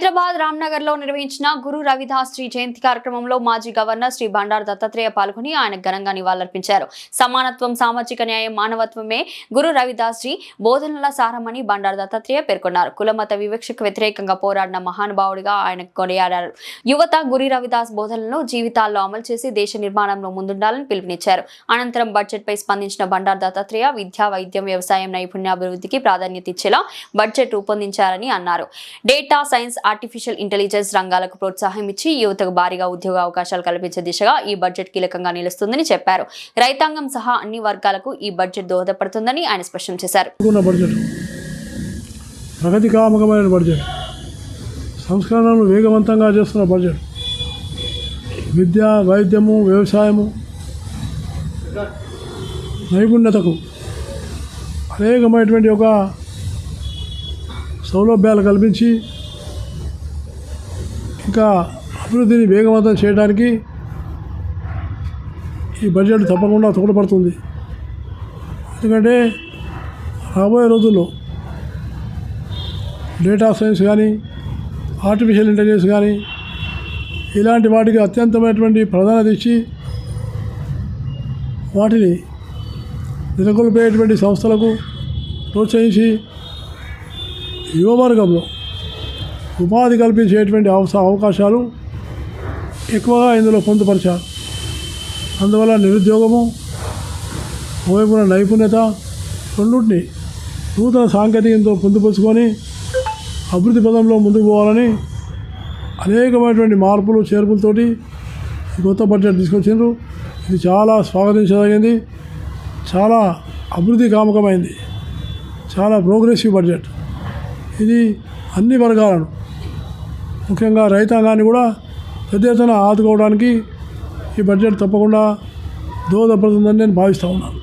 హైదరాబాద్ రామ్నగర్లో నిర్వహించిన గురు రవిదాస్ శ్రీ జయంతి కార్యక్రమంలో మాజీ గవర్నర్ శ్రీ బండారు దత్తాత్రేయ పాల్గొని ఆయన ఘనంగా నివాళులర్పించారు. సమానత్వం, సామాజిక న్యాయం, మానవత్వమే గురు రవిదాస్ జీ బోధనల సారమని బండారు దత్తాత్రేయ పేర్కొన్నారు. కులమత వివక్షకు వ్యతిరేకంగా పోరాడిన మహానుభావుడిగా ఆయన కొనియాడారు. యువత గురు రవిదాస్ బోధనలను జీవితాల్లో అమలు చేసి దేశ నిర్మాణంలో ముందుండాలని పిలుపునిచ్చారు. అనంతరం బడ్జెట్పై స్పందించిన బండారు దత్తాత్రేయ విద్య, వైద్యం, వ్యవసాయం, నైపుణ్యాభివృద్ధికి ప్రాధాన్యత ఇచ్చేలా బడ్జెట్ రూపొందించారని అన్నారు. డేటా సైన్స్, ఆర్టిఫిషియల్ ఇంటెలిజెన్స్ రంగాలకు ప్రోత్సాహం ఇచ్చి యువతకు భారీగా ఉద్యోగ అవకాశాలు కల్పించే దిశగా ఈ బడ్జెట్ కీలకంగా నిలుస్తుందని చెప్పారు. రైతాంగం సహా అన్ని వర్గాలకు ఈ బడ్జెట్ దోహదపడుతుందని ఆయన స్పష్టం చేశారు. ప్రగతికామకమైన బడ్జెట్, సంస్కరణలు వేగవంతంగా చేస్తున్న బడ్జెట్, విద్య, వైద్యము, వ్యవసాయము, నైపుణ్యతకు అనేకమైనటువంటి ఒక సౌలభ్యాలు కల్పించి ఇంకా అభివృద్ధిని వేగవంతం చేయడానికి ఈ బడ్జెట్ తప్పకుండా తోడ్పడుతుంది. ఎందుకంటే రాబోయే రోజుల్లో డేటా సైన్స్ కానీ, ఆర్టిఫిషియల్ ఇంటెలిజెన్స్ కానీ ఇలాంటి వాటికి అత్యంతమైనటువంటి ప్రాధాన్యత ఇచ్చి వాటిని నెలకొల్పేటువంటి సంస్థలకు ప్రోత్సహించి యువవర్గంలో ఉపాధి కల్పించేటువంటి అవకాశాలు ఎక్కువగా ఇందులో పొందుపరిచారు. అందువల్ల నిరుద్యోగము, వైపున నైపుణ్యత రెండింటిని నూతన సాంకేతికతతో పొందుపరుచుకొని అభివృద్ధి పదంలో ముందుకు పోవాలని అనేకమైనటువంటి మార్పులు, చేర్పులతోటి కొత్త బడ్జెట్ తీసుకొచ్చిండ్రు. ఇది చాలా స్వాగతించదగింది, చాలా అభివృద్ధి కామకమైంది, చాలా ప్రోగ్రెసివ్ బడ్జెట్. ఇది అన్ని వర్గాలను, ముఖ్యంగా రైతాంగాన్ని కూడా పెద్ద ఎత్తున ఆదుకోవడానికి ఈ బడ్జెట్ తప్పకుండా దోహదపడుతుందని నేను భావిస్తూ ఉన్నాను.